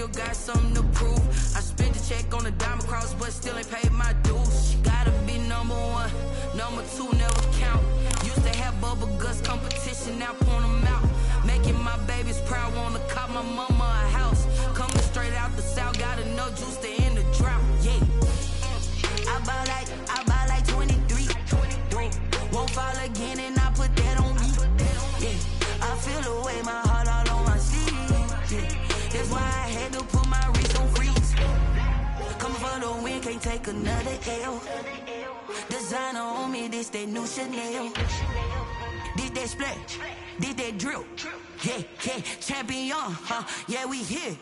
still got something to prove. I spent the check on the diamond cross, but still ain't paid my dues. Gotta be number one, number two never count. Used to have bubble guts competition, now point them out. Making my babies proud, wanna cop my mama a house. Coming straight out the south, got enough juice to end the drought. Yeah, I buy like 23. Won't fall again, and I put that on me. Yeah, I feel the way, my heart all on my sleeve. Yeah, that's why I had to put my wrist on freeze. Coming for the win, can't take another L. Designer on me, this that new Chanel. This that splash, this that drill. Yeah, yeah, champion, huh? Yeah, we here.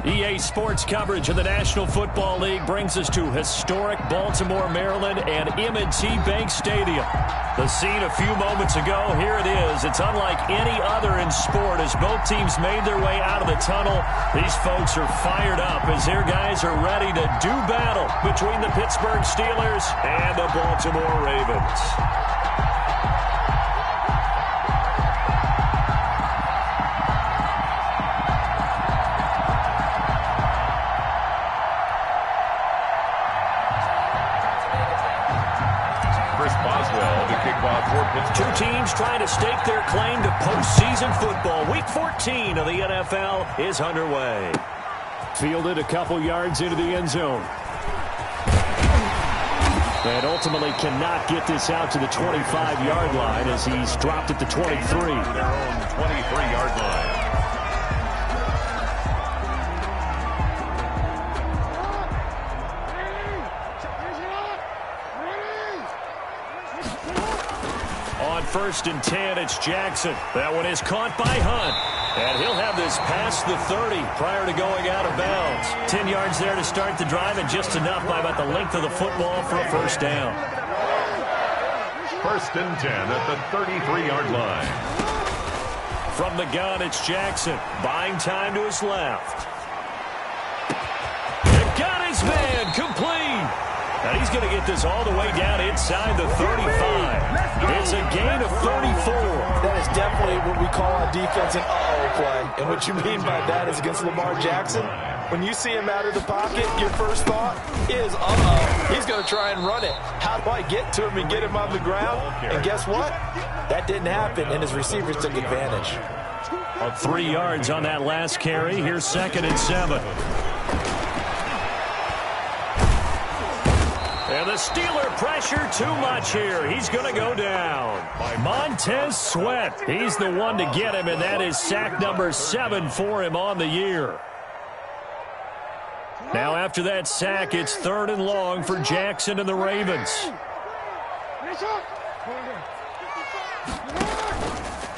EA Sports coverage of the National Football League brings us to historic Baltimore, Maryland, and M&T Bank Stadium. The scene a few moments ago, here it is. It's unlike any other in sport as both teams made their way out of the tunnel. These folks are fired up as their guys are ready to do battle between the Pittsburgh Steelers and the Baltimore Ravens. Two teams trying to stake their claim to postseason football. Week 14 of the NFL is underway. Fielded a couple yards into the end zone. And ultimately cannot get this out to the 25-yard line as he's dropped at the 23. Their own 23-yard line. First and 10, it's Jackson. That one is caught by Hunt. And he'll have this past the 30 prior to going out of bounds. 10 yards there to start the drive, and just enough by about the length of the football for a first down. First and 10 at the 33-yard line. From the gun, it's Jackson. Buying time to his left. And got his man complete. And he's going to get this all the way down inside the 35. It's a gain of 34. That is definitely what we call a defense an uh-oh play. And what you mean by that is against Lamar Jackson, when you see him out of the pocket, your first thought is, uh-oh, he's going to try and run it. How do I get to him and get him on the ground? And guess what? That didn't happen, and his receivers took advantage. 3 yards on that last carry. Here's 2nd and 7. And the Steeler pressure too much here. He's going to go down. Montez Sweat. He's the one to get him, and that is sack number 7 for him on the year. Now after that sack, it's 3rd and long for Jackson and the Ravens.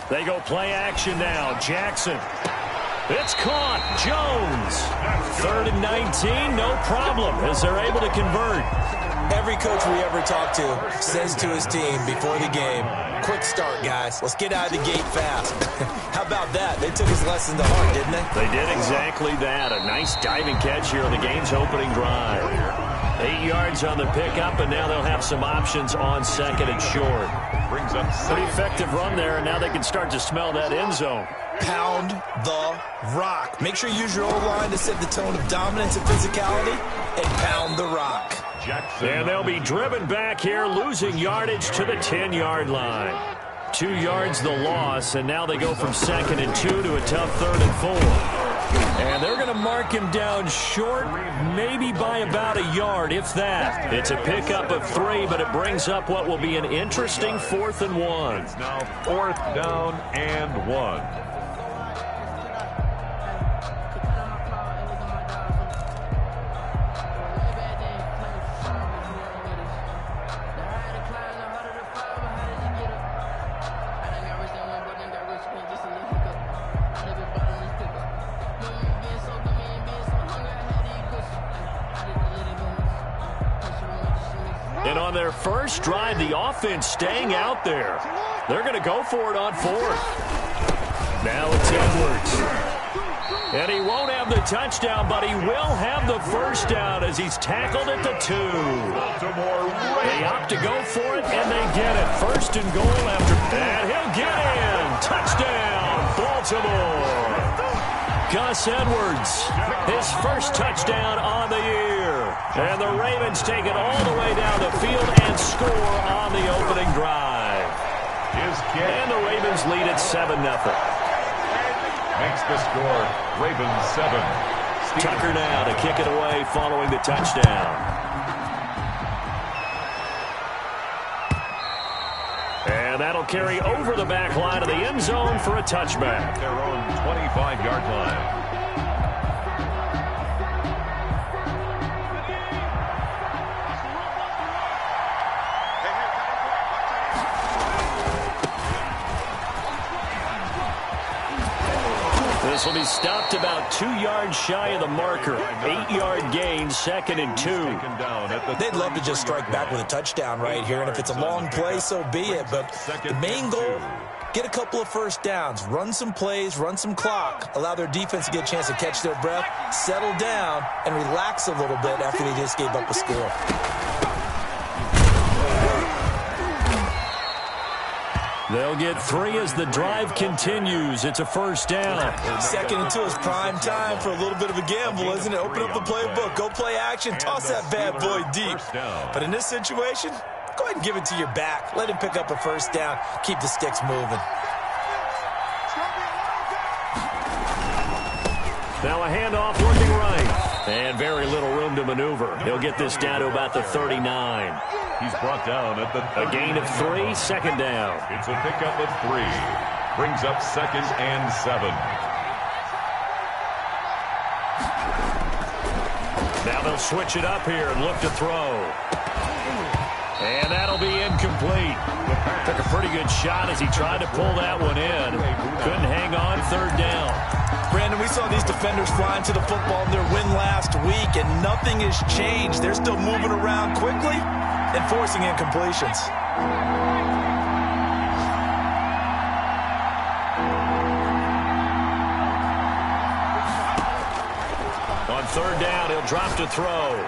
They go play action now. Jackson. It's caught. Jones. 3rd and 19, no problem, as they're able to convert. Every coach we ever talk to says to his team before the game, quick start, guys. Let's get out of the gate fast. How about that? They took his lesson to heart, didn't they? They did exactly that. A nice diving catch here on the game's opening drive. 8 yards on the pickup, and now they'll have some options on 2nd and short. Brings up pretty effective run there, and now they can start to smell that end zone. Pound the rock. Make sure you use your O-line to set the tone of dominance and physicality, and pound the rock. Jackson. And they'll be driven back here, losing yardage to the 10-yard line. 2 yards the loss, and now they go from 2nd and 2 to a tough 3rd and 4. And they're going to mark him down short, maybe by about a yard, if that. It's a pickup of 3, but it brings up what will be an interesting 4th and 1. It's now 4th down and 1. And on their first drive, the offense staying out there. They're going to go for it on fourth. Now it's Edwards. And he won't have the touchdown, but he will have the first down as he's tackled at the 2. They opt to go for it, and they get it. First and goal after. And he'll get in. Touchdown, Baltimore. Gus Edwards, his first touchdown on the year. And the Ravens take it all the way down the field and score on the opening drive. And the Ravens lead at 7-0. Makes the score Ravens 7. Tucker now to kick it away following the touchdown. And that'll carry over the back line of the end zone for a touchback. Their own 25-yard line. This will be stopped about 2 yards shy of the marker. 8-yard gain, 2nd and 2. They'd love to just strike back with a touchdown right here, and if it's a long play, so be it. But the main goal, get a couple of first downs, run some plays, run some clock, allow their defense to get a chance to catch their breath, settle down, and relax a little bit after they just gave up a score. They'll get 3 as the drive continues. It's a first down. 2nd and 2 is prime time for a little bit of a gamble, isn't it? Open up the playbook, go play action, toss that bad boy deep. But in this situation, go ahead and give it to your back. Let him pick up a first down. Keep the sticks moving. Now a handoff looking right. And very little room to maneuver. He'll get this down to about the 39. He's brought down at the a gain of 3, 2nd down. It's a pickup of 3. Brings up 2nd and 7. Now they'll switch it up here and look to throw. And that'll be incomplete. Took a pretty good shot as he tried to pull that one in. Couldn't hang on, 3rd down. Brandon, we saw these defenders flying to the football in their win last week, and nothing has changed. They're still moving around quickly and forcing incompletions. On 3rd down, he'll drop to throw.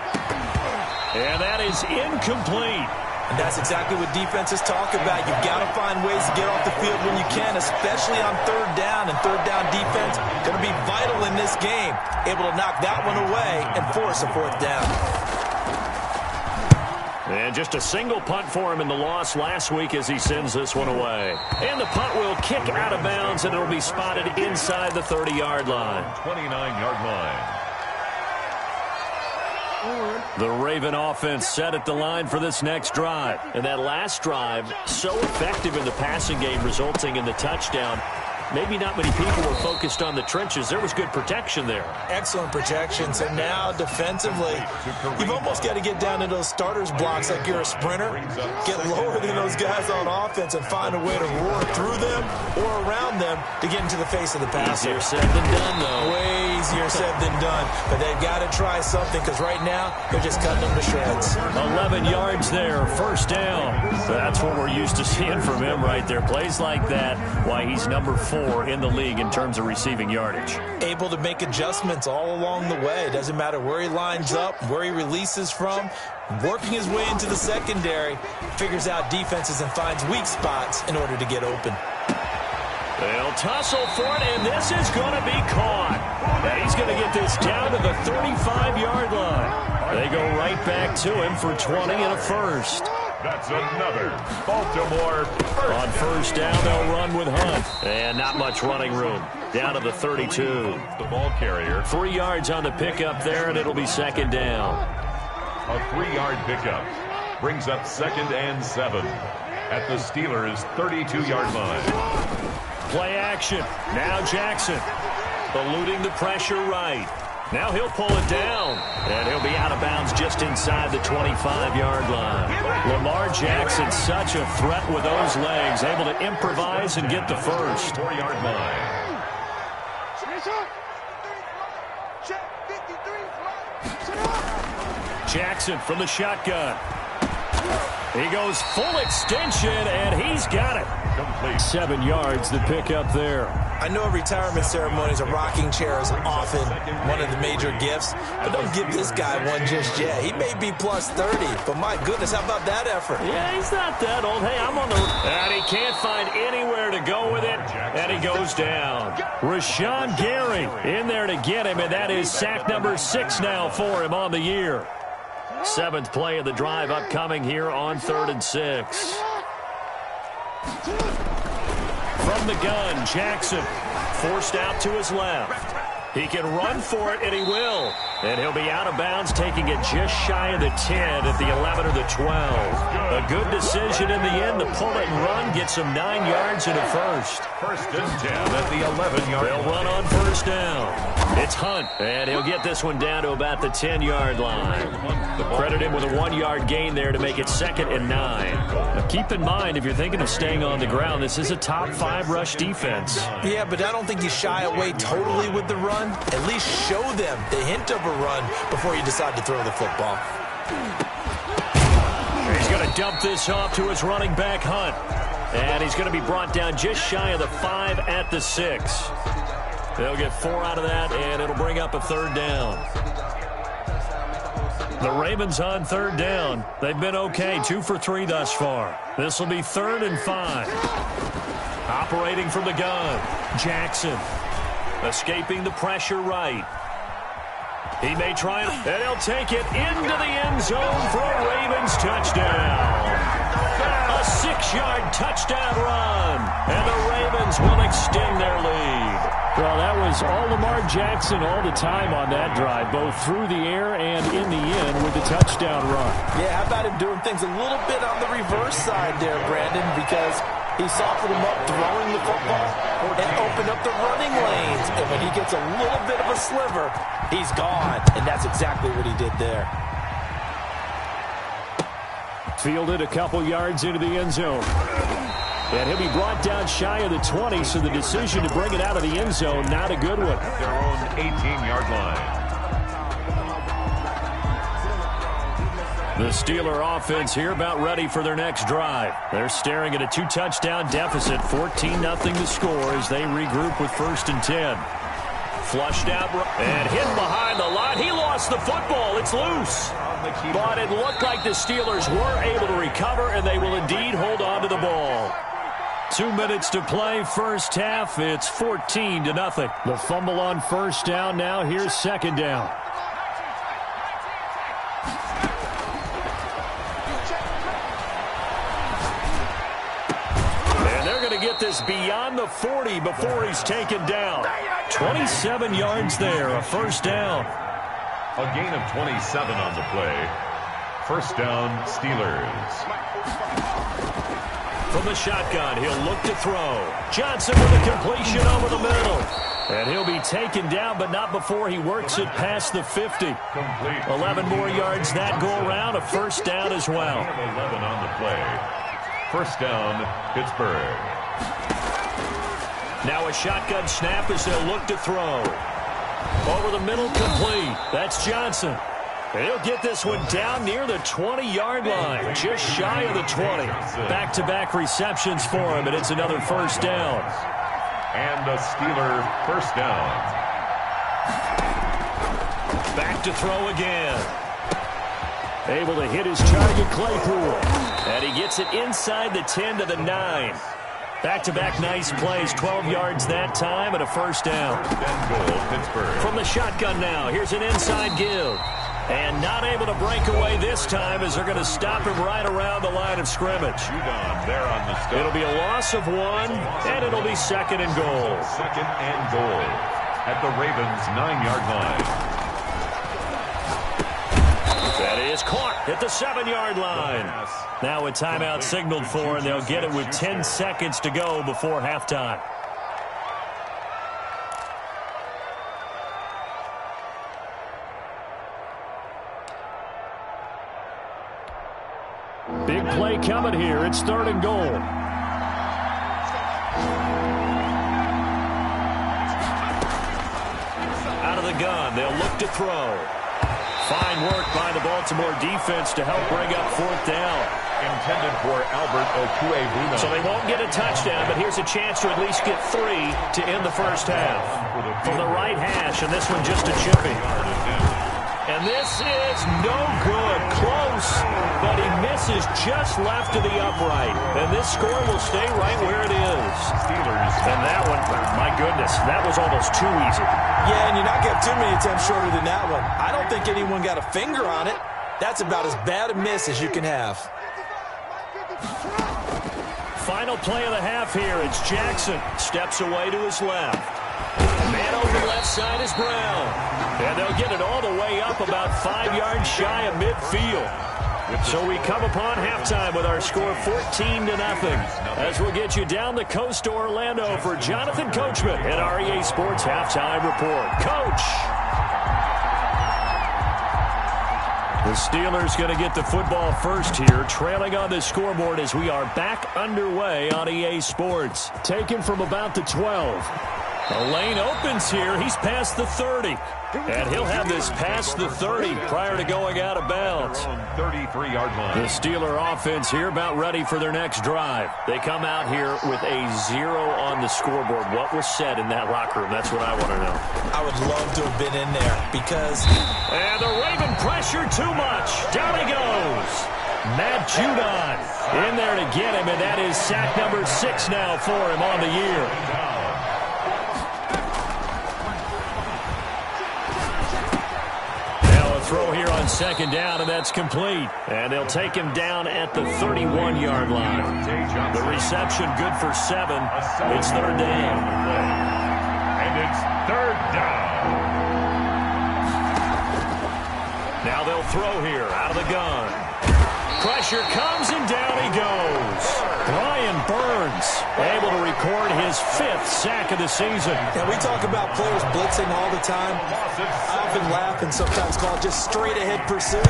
And that is incomplete. And that's exactly what defenses talk about. You've got to find ways to get off the field when you can, especially on 3rd down. And 3rd down defense going to be vital in this game. Able to knock that one away and force a 4th down. And just a single punt for him in the loss last week as he sends this one away. And the punt will kick out of bounds, and it'll be spotted inside the 30-yard line. 29-yard line. The Raven offense set at the line for this next drive. And that last drive, so effective in the passing game, resulting in the touchdown. Maybe not many people were focused on the trenches. There was good protection there. Excellent protection. So now defensively, you've almost got to get down to those starters blocks like you're a sprinter. Get lower than those guys on offense and find a way to roar through them or around them to get into the face of the passer. Easier said than done, though. Way easier said than done. But they've got to try something because right now they're just cutting them to shreds. 11 yards there, 1st down. That's what we're used to seeing from him right there. Plays like that, why he's number 4 in the league in terms of receiving yardage. Able to make adjustments all along the way. Doesn't matter where he lines up, where he releases from. Working his way into the secondary, figures out defenses and finds weak spots in order to get open. They'll tussle for it, and this is going to be caught. And he's going to get this down to the 35-yard line. They go right back to him for 20 and a first. That's another Baltimore first. On 1st down, they'll run with Hunt. And not much running room. Down to the 32. The ball carrier. 3 yards on the pickup there, and it'll be 2nd down. A 3-yard pickup. Brings up 2nd and 7. At the Steelers' 32-yard line. Play action. Now Jackson. Eluding the pressure right. Now he'll pull it down, and he'll be out of bounds just inside the 25-yard line. Lamar Jackson, such a threat with those legs, able to improvise and get the first. 4-yard line. Jackson from the shotgun. He goes full extension, and he's got it. Complete. 7 yards to pick up there. I know retirement ceremonies, a rocking chair is often one of the major gifts, but don't give this guy one just yet. He may be plus 30, but my goodness, how about that effort? Yeah, he's not that old. Hey, I'm on the... And he can't find anywhere to go with it, and he goes down. Rashawn Gary in there to get him, and that is sack number 6 now for him on the year. 7th play of the drive upcoming here on 3rd and 6. From the gun, Jackson forced out to his left. He can run for it, and he will. And he'll be out of bounds, taking it just shy of the 10 at the 11 or the 12. A good decision in the end to pull it and run, get some 9 yards and a first. 1st and 10 at the 11-yard line. They'll run on 1st down. It's Hunt, and he'll get this one down to about the 10-yard line. Credit him with a 1-yard gain there to make it 2nd and 9. Now keep in mind, if you're thinking of staying on the ground, this is a top 5 rush defense. Yeah, but I don't think you shy away totally with the run. At least show them the hint of a run before you decide to throw the football. He's going to dump this off to his running back, Hunt. And he's going to be brought down just shy of the 5 at the 6. They'll get 4 out of that, and it'll bring up a 3rd down. The Ravens on 3rd down. They've been okay, 2 for 3 thus far. This will be 3rd and 5. Operating from the gun, Jackson. Escaping the pressure right. He may try it, and he'll take it into the end zone for a Ravens touchdown. A 6-yard touchdown run, and the Ravens will extend their lead. Well, that was all Lamar Jackson all the time on that drive, both through the air and in the end with the touchdown run. Yeah, how about him doing things a little bit on the reverse side there, Brandon, because he softened him up throwing the football and opened up the running lanes. And when he gets a little bit of a sliver, he's gone. And that's exactly what he did there. Fielded a couple yards into the end zone. And he'll be brought down shy of the 20, so the decision to bring it out of the end zone, not a good one. Their own 18-yard line. The Steeler offense here about ready for their next drive. They're staring at a 2-touchdown deficit, 14-0 to score as they regroup with 1st and 10. Flushed out and hit behind the line. He lost the football. It's loose. But it looked like the Steelers were able to recover, and they will indeed hold on to the ball. 2 minutes to play, first half. It's 14-0. The fumble on 1st down. Now here's 2nd down. And they're going to get this beyond the 40 before he's taken down. 27 yards there, a 1st down. A gain of 27 on the play. 1st down, Steelers. From the shotgun, he'll look to throw. Johnson with a completion over the middle. And he'll be taken down, but not before he works it past the 50. Complete. 11 more yards that go around, a 1st down as well. 11 on the play. 1st down, Pittsburgh. Now a shotgun snap as they'll look to throw. Over the middle, complete. That's Johnson. And he'll get this one down near the 20-yard line, just shy of the 20. Back-to-back receptions for him, and it's another 1st down. And a Steeler 1st down. Back to throw again. Able to hit his target, Claypool. And he gets it inside the 10 to the 9. Back-to-back nice plays, 12 yards that time, and a 1st down. 1st goal, Pittsburgh. From the shotgun now, here's an inside give. And not able to break away this time as they're going to stop him right around the line of scrimmage. Judon there on the stop. It'll be a loss of 1, and it'll be 2nd and goal. 2nd and goal at the Ravens' 9-yard line. That is caught at the 7-yard line. Now a timeout signaled for, and they'll get it with 10 seconds to go before halftime. Big play coming here. It's 3rd and goal. Out of the gun. They'll look to throw. Fine work by the Baltimore defense to help bring up 4th down. Intended for Albert Okwuegbunam. So they won't get a touchdown, but here's a chance to at least get 3 to end the first half. From the right hash, and this one just a chippy. And this is no good. Close, but he misses just left to the upright. And this score will stay right where it is. Steelers. And that one, my goodness, that was almost too easy. Yeah, and you're not getting too many attempts shorter than that one. I don't think anyone got a finger on it. That's about as bad a miss as you can have. Final play of the half here. It's Jackson. Steps away to his left. Man over left side is Brown. And they'll get it all the way up about 5 yards shy of midfield. So we come upon halftime with our score 14-0. As we'll get you down the coast to Orlando for Jonathan Coachman at REA Sports Halftime Report. Coach! The Steelers going to get the football first here, trailing on the scoreboard as we are back underway on EA Sports. Taken from about the 12. The lane opens here. He's past the 30. And he'll have this past the 30 prior to going out of bounds. 33-yard line. The Steeler offense here about ready for their next drive. They come out here with a 0 on the scoreboard. What was said in that locker room? That's what I want to know. I would love to have been in there because... And the Raven pressure too much. Down he goes. Matt Judon in there to get him, and that is sack number 6 now for him on the year. Throw here on 2nd down, and that's complete. And they'll take him down at the 31-yard line. The reception good for 7. It's 3rd down. And it's 3rd down. Now they'll throw here out of the gun. Pressure comes, and down he goes. Brian Burns able to record his 5th sack of the season. And we talk about players blitzing all the time. I often laugh and sometimes call it just straight-ahead pursuit.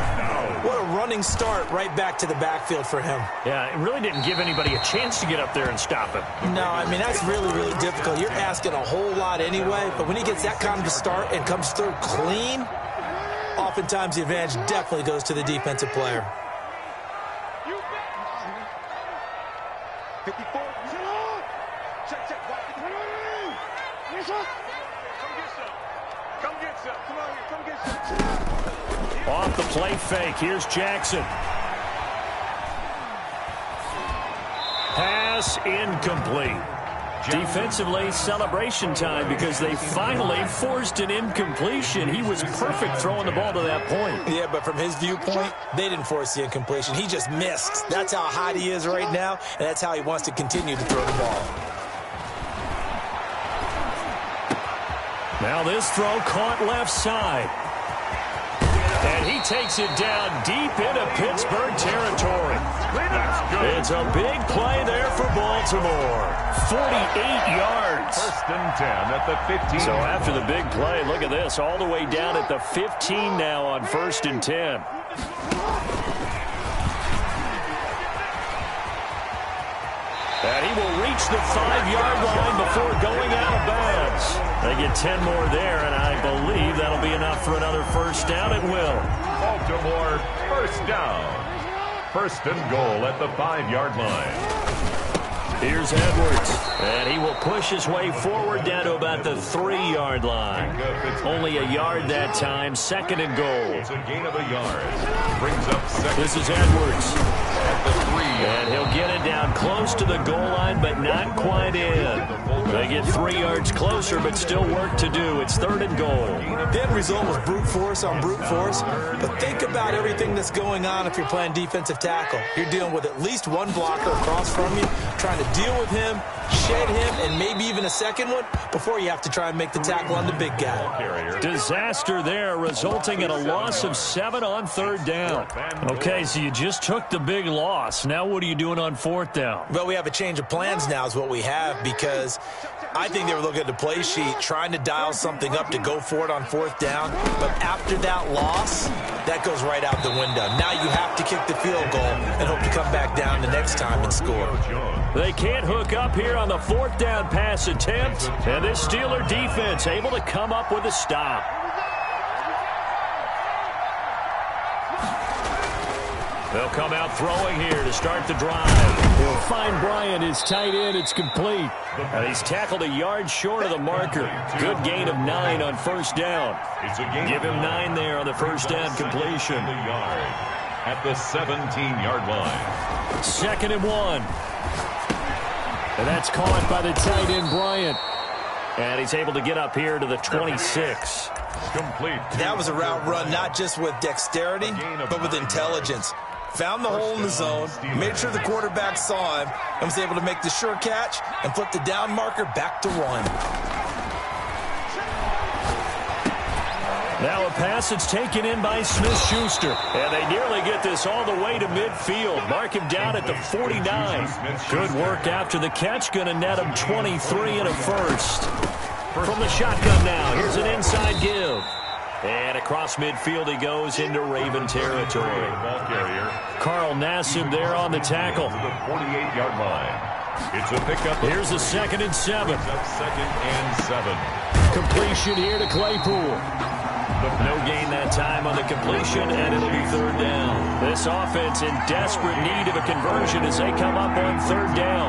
What a running start right back to the backfield for him. Yeah, it really didn't give anybody a chance to get up there and stop him. No, I mean, that's really, really difficult. You're asking a whole lot anyway, but when he gets that kind of a start and comes through clean, oftentimes the advantage definitely goes to the defensive player. 54. Check. Come get some. Come on here. Come get some. Off the play fake. Here's Jackson. Pass incomplete. Defensively, celebration time because they finally forced an incompletion. He was perfect throwing the ball to that point. Yeah, but from his viewpoint, they didn't force the incompletion. He just missed. That's how hot he is right now, and that's how he wants to continue to throw the ball. Now this throw caught left side. And he takes it down deep into Pittsburgh territory. It's a big play there for Baltimore. 48 yards. 1st and 10 at the 15. So after the big play, look at this. All the way down at the 15 now on 1st and 10. And he will reach the 5-yard line before going out of bounds. They get 10 more there, and I believe that'll be enough for another 1st down. It will. Baltimore 1st down. 1st and goal at the 5-yard line. Here's Edwards, and he will push his way forward down to about the 3-yard line. Only a yard that time, 2nd and goal. It's a gain of a yard. Brings up 2nd. This is Edwards. At the 3. And he'll get it down close to the goal line, but not quite in. They get 3 yards closer, but still work to do. It's 3rd and goal. The end result was brute force on brute force, but think about everything that's going on if you're playing defensive tackle. You're dealing with at least one blocker across from you, trying to deal with him, shed him, and maybe even a second one before you have to try and make the tackle on the big guy. Disaster there, resulting in a loss of 7 on 3rd down. Okay, so you just took the big loss. Now what are you doing on 4th down? Well, we have a change of plans now is what we have, because I think they were looking at the play sheet, trying to dial something up to go for it on 4th down. But after that loss, that goes right out the window. Now you have to kick the field goal and hope to come back down the next time and score. They can't hook up here on the 4th down pass attempt. And this Steeler defense able to come up with a stop. They'll come out throwing here to start the drive. He'll find Bryant, his tight end. It's complete. And he's tackled a yard short of the marker. Good gain of 9 on first down. Give him 9 there on the first down completion. At the 17-yard line. 2nd and 1. And that's caught by the tight end, Bryant. And he's able to get up here to the 26. Complete. That was a route run not just with dexterity, but with intelligence. Found the hole in the zone, made sure the quarterback saw him, and was able to make the sure catch and flip the down marker back to 1. Now a pass that's taken in by Smith-Schuster. And they nearly get this all the way to midfield. Mark him down at the 49. Good work after the catch. Going to net him 23 and a first. From the shotgun now, here's an inside give. And across midfield he goes into Raven territory. Ball carrier. Carl Nassib there on the tackle. To the 48-yard line. It's a pickup. Here's a 2nd and 7. 2nd and 7. Completion here to Claypool. No gain that time on the completion, and it'll be 3rd down. This offense in desperate need of a conversion as they come up on 3rd down.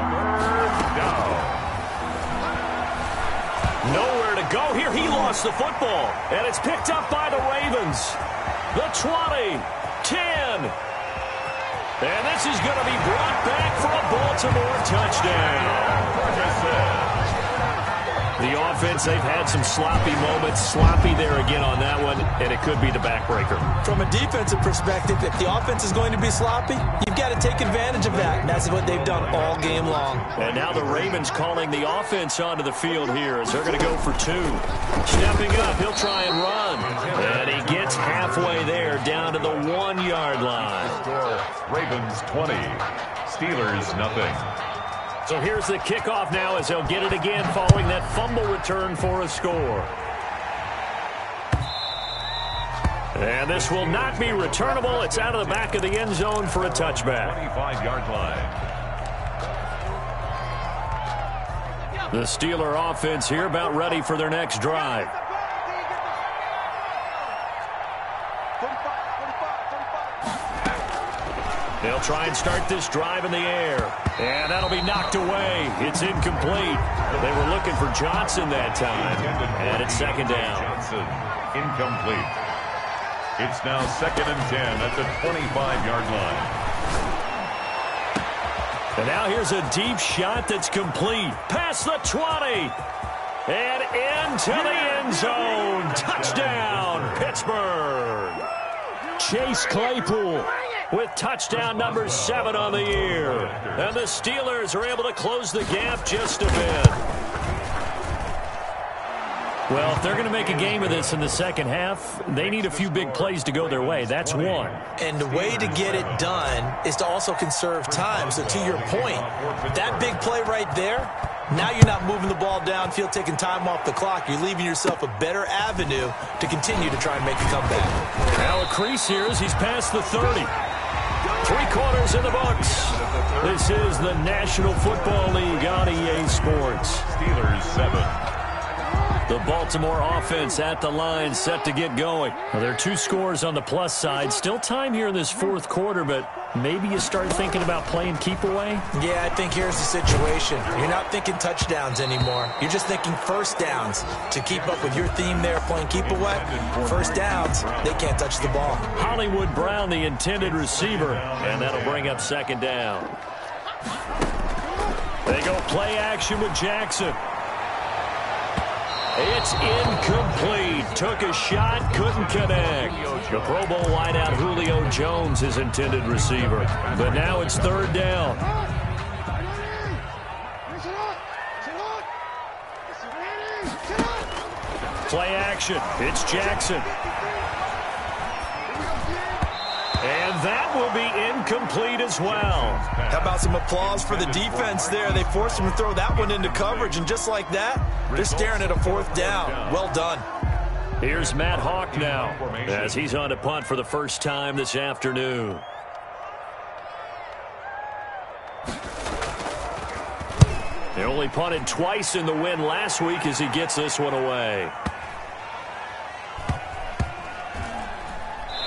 Nowhere to go here. He lost the football, and it's picked up by the Ravens. The 20, 10. And this is going to be brought back for a Baltimore touchdown. The offense, they've had some sloppy moments. Sloppy there again on that one, and it could be the backbreaker. From a defensive perspective, if the offense is going to be sloppy, you've got to take advantage of that, and that's what they've done all game long. And now the Ravens calling the offense onto the field here as they're going to go for 2. Stepping up, he'll try and run. And he gets halfway there, down to the 1-yard line. Ravens 20, Steelers nothing. So here's the kickoff now as they'll get it again following that fumble return for a score. And this will not be returnable. It's out of the back of the end zone for a touchback. 25-yard line. The Steeler offense here about ready for their next drive. They'll try and start this drive in the air. And that'll be knocked away. It's incomplete. They were looking for Johnson that time. And it's 2nd down. Johnson, incomplete. It's now 2nd and 10 at the 25-yard line. And now here's a deep shot that's complete. Past the 20. And into the end zone. Touchdown, Pittsburgh. Chase Claypool with touchdown number 7 on the year. And the Steelers are able to close the gap just a bit. Well, if they're going to make a game of this in the second half, they need a few big plays to go their way. That's one. And the way to get it done is to also conserve time. So to your point, that big play right there, now you're not moving the ball downfield, taking time off the clock. You're leaving yourself a better avenue to continue to try and make a comeback. Now a crease here as he's past the 30. 3 quarters in the books. This is the National Football League on EA Sports. Steelers 7. The Baltimore offense at the line, set to get going. Well, there are 2 scores on the plus side. Still time here in this 4th quarter, but maybe you start thinking about playing keep away? Yeah, I think here's the situation. You're not thinking touchdowns anymore. You're just thinking first downs. To keep up with your theme there, playing keep away, first downs, they can't touch the ball. Hollywood Brown, the intended receiver, and that'll bring up 2nd down. They go play action with Jackson. It's incomplete. Took a shot, couldn't connect. The Pro Bowl wideout Julio Jones, his intended receiver. But now it's 3rd down. Play action. It's Jackson. And that will be incomplete as well. How about some applause for the defense there? They forced him to throw that one into coverage, and just like that, they're staring at a 4th down. Well done. Here's Matt Hawk now as he's on to punt for the first time this afternoon. They only punted twice in the win last week as he gets this one away.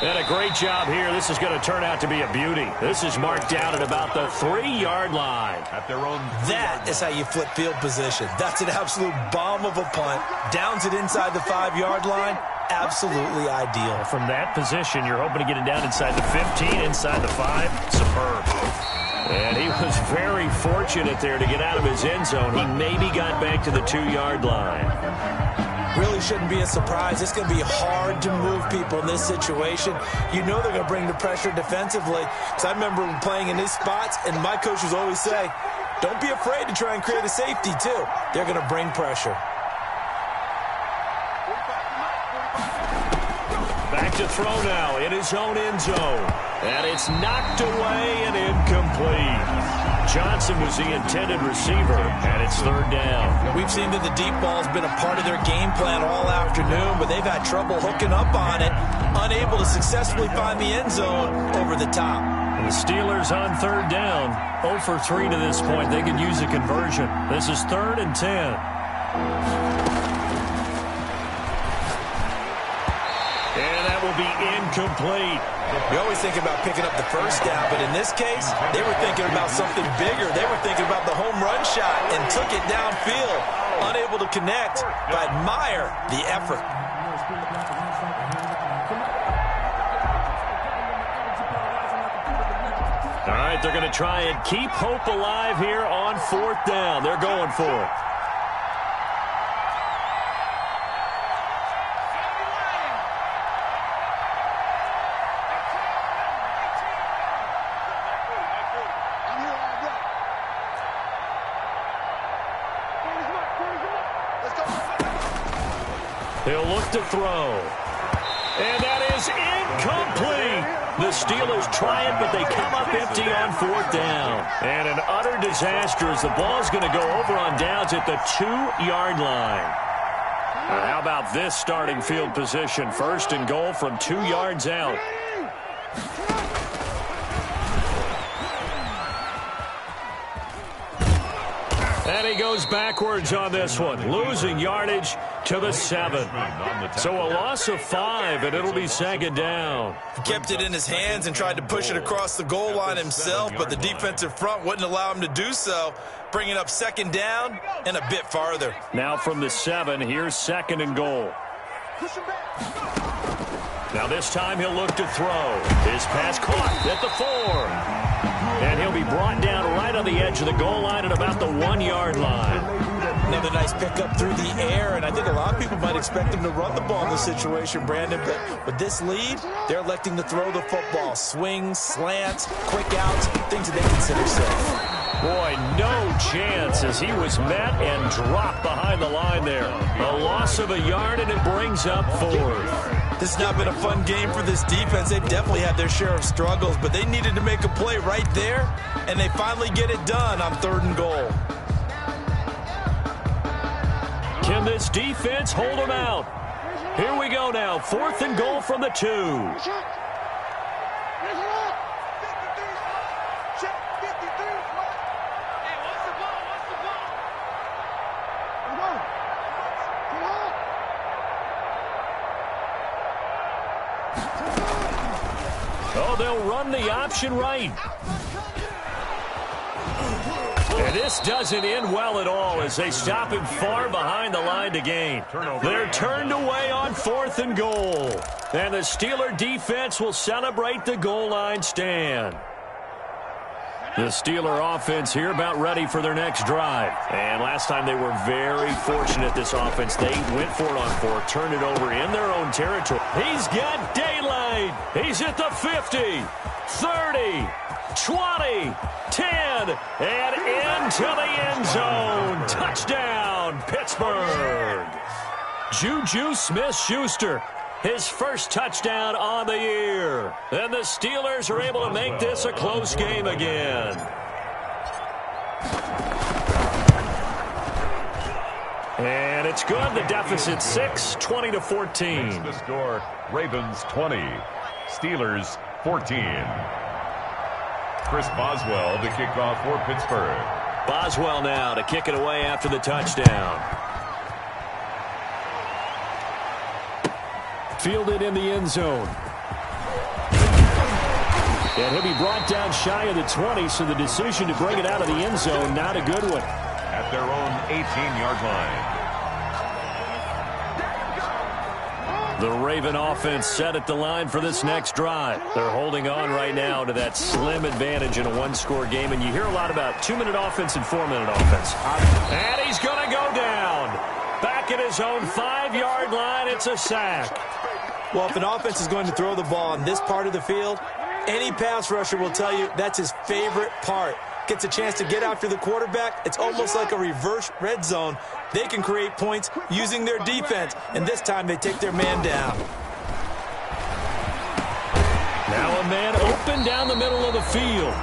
And a great job here. This is going to turn out to be a beauty. This is marked down at about the 3-yard line. At their own That is how you flip field position. That's an absolute bomb of a punt. Downs it inside the 5-yard line. Absolutely ideal. From that position, you're hoping to get it down inside the 15, inside the 5. Superb. And he was very fortunate there to get out of his end zone. He maybe got back to the 2-yard line. Really shouldn't be a surprise. It's going to be hard to move people in this situation. You know they're going to bring the pressure defensively. Because I remember playing in these spots, and my coaches always say, don't be afraid to try and create a safety, too. They're going to bring pressure. Back to throw now in his own end zone. And it's knocked away and incomplete. Johnson was the intended receiver, and it's 3rd down. We've seen that the deep ball's been a part of their game plan all afternoon, but they've had trouble hooking up on it, unable to successfully find the end zone over the top. And the Steelers on 3rd down, 0 for 3 to this point. They could use a conversion. This is 3rd and 10. Will be incomplete. We always think about picking up the first down, but in this case, they were thinking about something bigger. They were thinking about the home run shot and took it downfield. Unable to connect, but admire the effort. All right, they're going to try and keep hope alive here on 4th down. They're going for it. He'll look to throw. And that is incomplete. The Steelers try it, but they come up empty on 4th down. And an utter disaster as the ball's going to go over on downs at the 2-yard line. How about this starting field position? 1st and goal from 2 yards out. And he goes backwards on this one, losing yardage to the 7. So a loss of 5, and it'll be 2nd down. He kept it in his hands and tried to push it across the goal line himself, but the defensive front wouldn't allow him to do so, bringing up 2nd down and a bit farther. Now from the 7, here's 2nd and goal. Now this time he'll look to throw. His pass caught at the 4. And he'll be brought down right on the edge of the goal line at about the 1-yard line. Another nice pickup through the air, and I think a lot of people might expect him to run the ball in this situation, Brandon, but with this lead, they're electing to throw the football. Swings, slants, quick outs, things that they consider safe. Boy, no chance as he was met and dropped behind the line there. A loss of a yard, and it brings up 4th. This has not been a fun game for this defense. They've definitely had their share of struggles, but they needed to make a play right there, and they finally get it done on 3rd and goal. Can this defense hold them out? Here we go now, 4th and goal from the 2. Oh, they'll run the option right. And this doesn't end well at all as they stop him far behind the line to gain. They're turned away on 4th and goal. And the Steeler defense will celebrate the goal line stand. The Steeler offense here about ready for their next drive. And last time they were very fortunate, this offense. They went for it on 4, turned it over in their own territory. He's got daylight. He's at the 50, 30, 20, 10, and into the end zone. Touchdown, Pittsburgh. Juju Smith-Schuster, his first touchdown on the year. And the Steelers are able to make this a close game again. And it's good. The deficit 6, 20-14. The score, Ravens 20, Steelers 14. Chris Boswell to kick off for Pittsburgh. Boswell now to kick it away after the touchdown. Fielded in the end zone. And he'll be brought down shy of the 20, so the decision to bring it out of the end zone, not a good one. At their own 18-yard line. The Raven offense set at the line for this next drive. They're holding on right now to that slim advantage in a one-score game, and you hear a lot about 2-minute offense and 4-minute offense. And he's going to go down. Back at his own 5-yard line, it's a sack. Well, if an offense is going to throw the ball in this part of the field, any pass rusher will tell you that's his favorite part. Gets a chance to get after the quarterback. It's almost like a reverse red zone. They can create points using their defense, and this time they take their man down. Now a man open down the middle of the field.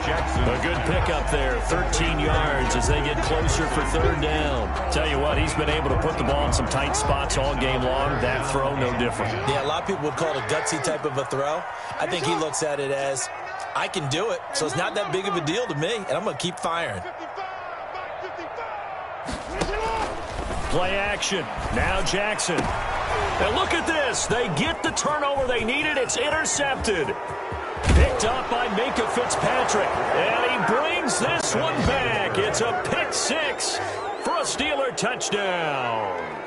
Jackson. A good pickup there, 13 yards as they get closer for third down. Tell you what, he's been able to put the ball in some tight spots all game long. That throw, no different. Yeah, a lot of people would call it a gutsy type of a throw. I think he looks at it as, I can do it, so it's not that big of a deal to me, and I'm going to keep firing. Play action. Now Jackson. And look at this. They get the turnover they needed. It's intercepted. Picked up by Minkah Fitzpatrick. And he brings this one back. It's a pick six for a Steeler touchdown.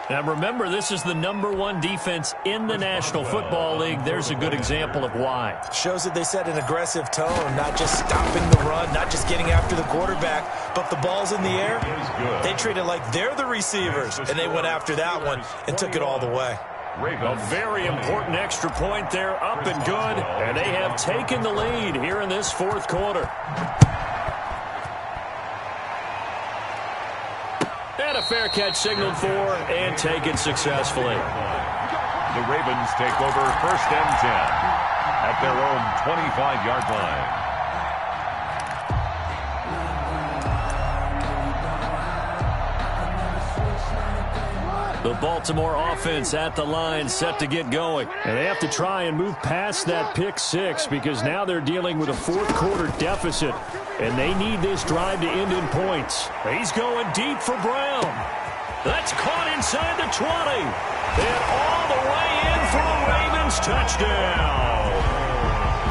Now remember, this is the #1 defense in the National Football League. There's a good example of why. Shows that they set an aggressive tone, not just stopping the run, not just getting after the quarterback, but the ball's in the air. They treat it like they're the receivers, and they went after that one and took it all the way. A very important extra point there, up and good, and they have taken the lead here in this fourth quarter. And a fair catch signaled for and taken successfully. The Ravens take over 1st and 10 at their own 25-yard line. The Baltimore offense at the line, set to get going. And they have to try and move past that pick six because now they're dealing with a fourth-quarter deficit, and they need this drive to end in points. He's going deep for Brown. That's caught inside the 20. And all the way in for a Ravens touchdown.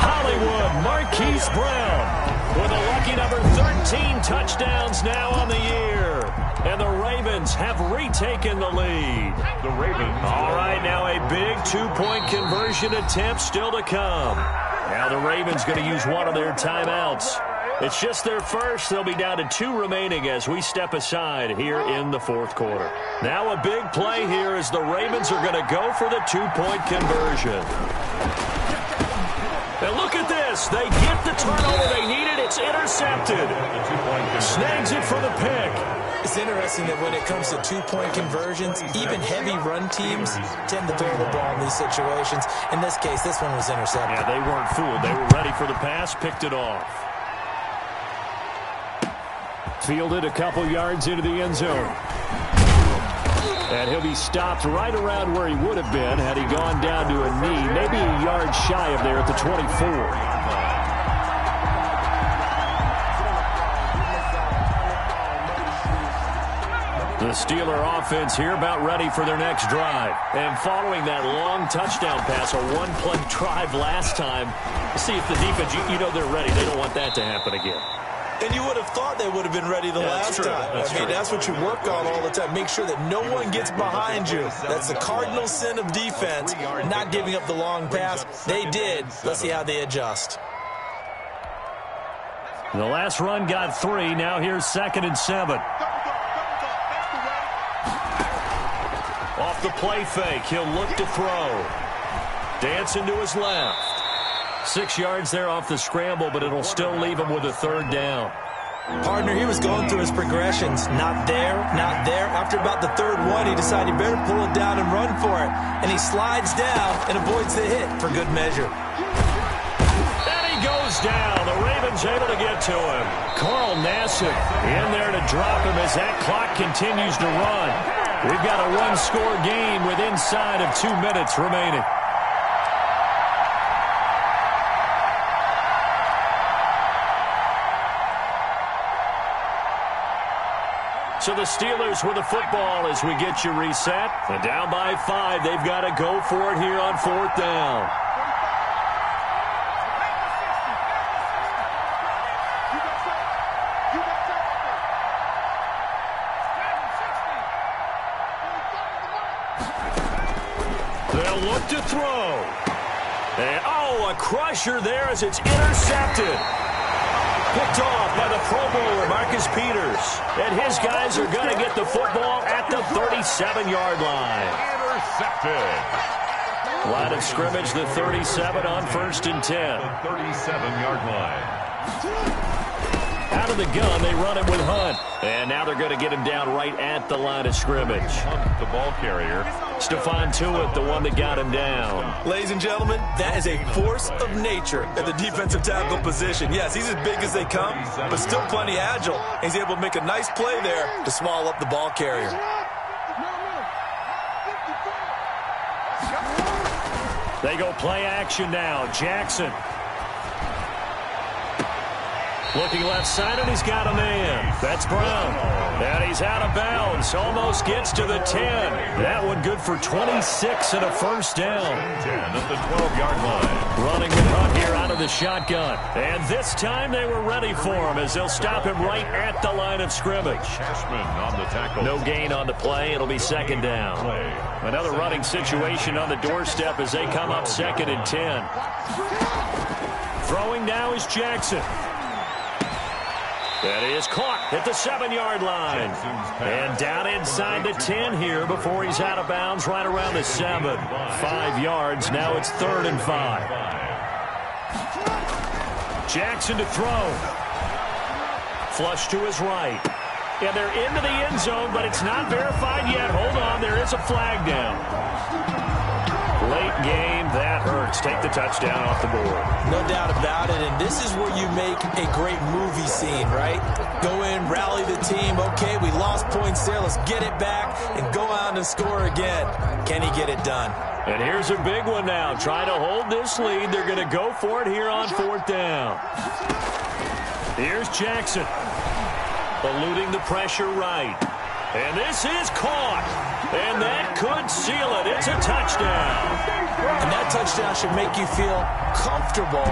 Hollywood Marquise Brown with a lucky number 13 touchdowns now on the year. And the Ravens have retaken the lead. The Ravens. All right, now a big two-point conversion attempt still to come. Now the Ravens going to use one of their timeouts. It's just their first. They'll be down to 2 remaining as we step aside here in the fourth quarter. Now a big play here as the Ravens are going to go for the two-point conversion. And look at this. They get the turnover they needed. It's intercepted. Snags it for the pick. It's interesting that when it comes to two-point conversions, even heavy run teams tend to throw the ball in these situations. In this case, this one was intercepted. Yeah, they weren't fooled. They were ready for the pass, picked it off. Fielded a couple yards into the end zone. And he'll be stopped right around where he would have been had he gone down to a knee, maybe a yard shy of there at the 24. The Steeler offense here about ready for their next drive. And following that long touchdown pass, a one-play drive last time, see if the defense, you know they're ready. They don't want that to happen again. And you would have thought they would have been ready the last time. That's what you work on all the time. Make sure that no one gets behind you. That's the cardinal sin of defense, not giving up the long pass. They did. Let's see how they adjust. The last run got 3. Now here's 2nd and 7. Off the play fake, he'll look to throw. Dancing to his left. 6 yards there off the scramble, but it'll still leave him with a 3rd down. Partner, he was going through his progressions. Not there, not there. After about the 3rd one, he decided he better pull it down and run for it. And he slides down and avoids the hit for good measure. And he goes down. The Ravens able to get to him. Carl Nassib in there to drop him as that clock continues to run. We've got a one-score game with inside of 2 minutes remaining. So the Steelers with the football as we get you reset. And down by 5, they've got to go for it here on 4th down. Set to throw. And, a crusher there as it's intercepted. Picked off by the Pro Bowler, Marcus Peters. And his guys are going to get the football at the 37-yard line. Intercepted. Line of scrimmage, the 37 on 1st and 10. The 37-yard line. Out of the gun, they run it with Hunt. And now they're going to get him down right at the line of scrimmage. Hunt, the ball carrier. Stephon Tuitt, the one that got him down. Ladies and gentlemen, that is a force of nature at the defensive tackle position. Yes, he's as big as they come, but still plenty agile. He's able to make a nice play there to swallow up the ball carrier. They go play action now. Jackson. Looking left side, and he's got a man. That's Brown. And he's out of bounds. Almost gets to the 10. That one good for 26 and a first down. 10 at the 12-yard line. Running with Hunt here out of the shotgun. And this time they were ready for him as they'll stop him right at the line of scrimmage. Cashman on the tackle. No gain on the play. It'll be second down. Another running situation on the doorstep as they come up 2nd and 10. Throwing now is Jackson. That is caught at the 7-yard line. And down inside the 10 here before he's out of bounds right around the 7. 5 yards. Now it's 3rd and 5. Jackson to throw. Flush to his right. And they're into the end zone, but it's not verified yet. Hold on. There is a flag down. Late game, that hurts. Take the touchdown off the board. No doubt about it, and this is where you make a great movie scene, right? Go in, rally the team. Okay, we lost points there. Let's get it back and go out and score again. Can he get it done? And here's a big one now. Trying to hold this lead. They're going to go for it here on 4th down. Here's Jackson. Eluding the pressure right. And this is caught. And that could seal it. It's a touchdown. And that touchdown should make you feel comfortable.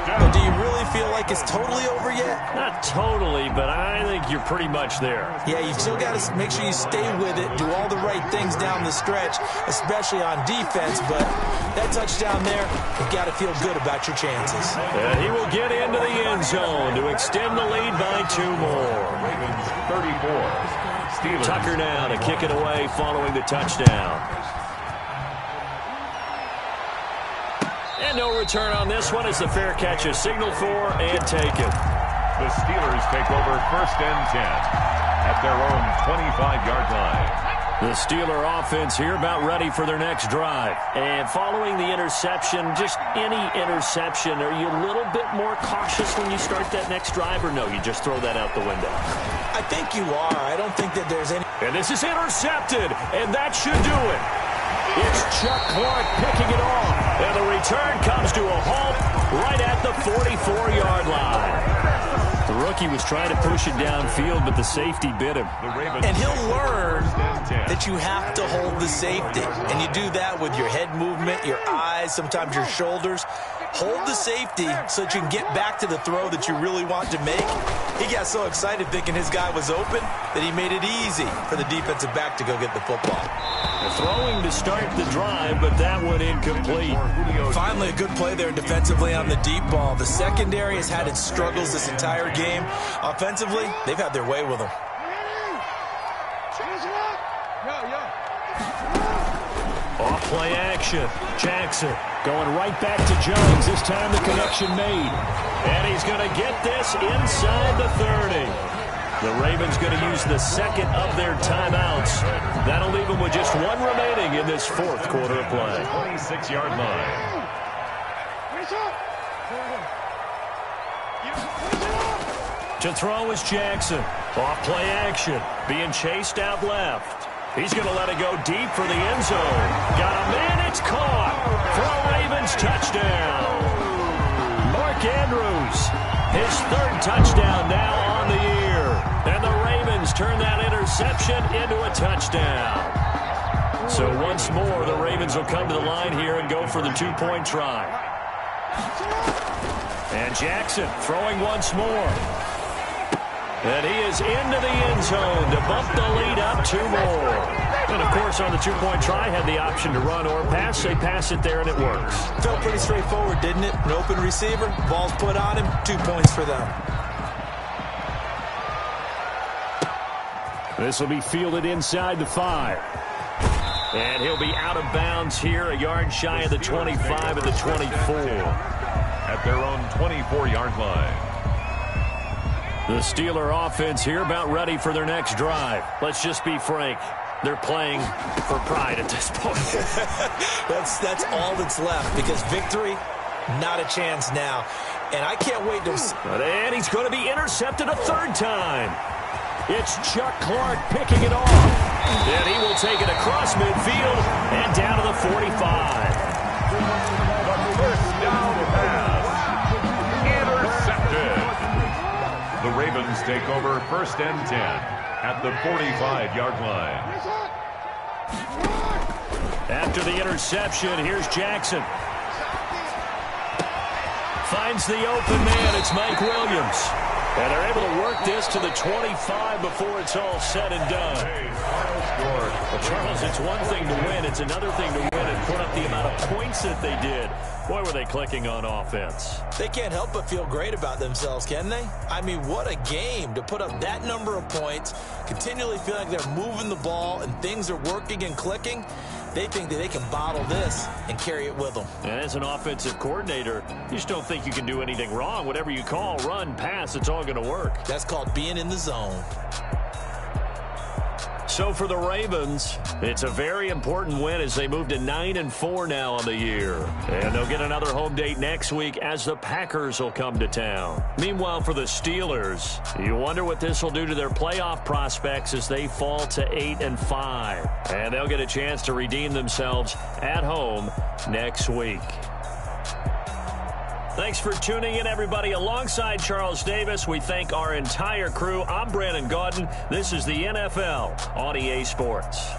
But do you really feel like it's totally over yet? Not totally, but I think you're pretty much there. Yeah, you've still got to make sure you stay with it, do all the right things down the stretch, especially on defense. But that touchdown there, you've got to feel good about your chances. And he will get into the end zone to extend the lead by 2 more. Ravens 34. Steelers. Tucker now to kick it away following the touchdown. And no return on this one as the fair catch is signaled for and taken. The Steelers take over 1st and 10 at their own 25-yard line. The Steeler offense here about ready for their next drive. And following the interception, just any interception, are you a little bit more cautious when you start that next drive, or no, you just throw that out the window? I think you are. I don't think that there's any... And this is intercepted, and that should do it. It's Chuck Clark picking it off, and the return comes to a halt right at the 44-yard line. The rookie was trying to push it downfield, but the safety bit him. And he'll learn that you have to hold the safety. And you do that with your head movement, your eyes, sometimes your shoulders. Hold the safety so that you can get back to the throw that you really want to make. He got so excited thinking his guy was open that he made it easy for the defensive back to go get the football. Throwing to start the drive, but that one incomplete. Finally, a good play there defensively on the deep ball. The secondary has had its struggles this entire game. Offensively, they've had their way with them. Off play action. Jackson going right back to Jones. This time the connection made. And he's going to get this inside the 30. The Ravens going to use the second of their timeouts. That'll leave them with just one remaining in this 4th quarter of play. 26-yard line. To throw is Jackson. Off play action. Being chased out left. He's going to let it go deep for the end zone. Got a man, it's caught. For a Ravens touchdown. Mark Andrews, his 3rd touchdown now on the year. And the Ravens turn that interception into a touchdown. So once more, the Ravens will come to the line here and go for the 2-point try. And Jackson throwing once more. And he is into the end zone to bump the lead up 2 more. And, of course, on the two-point try, had the option to run or pass. They pass it there, and it works. Felt pretty straightforward, didn't it? An open receiver, ball's put on him, 2 points for them. This will be fielded inside the 5. And he'll be out of bounds here, a yard shy of the 25 of the 24. At their own 24-yard line. The Steeler offense here about ready for their next drive. Let's just be frank. They're playing for pride at this point. That's all that's left, because victory, not a chance now. And I can't wait to... And he's going to be intercepted a third time. It's Chuck Clark picking it off. And he will take it across midfield and down to the 45. First down pass. Intercepted. The Ravens take over 1st and 10 at the 45-yard line. After the interception, here's Jackson. Finds the open man. It's Mike Williams. And they're able to work this to the 25 before it's all said and done. Well, Charles, it's one thing to win. It's another thing to win and put up the amount of points that they did. Boy, were they clicking on offense. They can't help but feel great about themselves, can they? I mean, what a game to put up that number of points, continually feel like they're moving the ball and things are working and clicking. They think that they can bottle this and carry it with them. And as an offensive coordinator, you just don't think you can do anything wrong. Whatever you call, run, pass, it's all going to work. That's called being in the zone. So for the Ravens, it's a very important win as they move to 9-4 now on the year. And they'll get another home date next week as the Packers will come to town. Meanwhile, for the Steelers, you wonder what this will do to their playoff prospects as they fall to 8-5. And they'll get a chance to redeem themselves at home next week. Thanks for tuning in, everybody. Alongside Charles Davis, we thank our entire crew. I'm Brandon Gaudin. This is the NFL on EA Sports.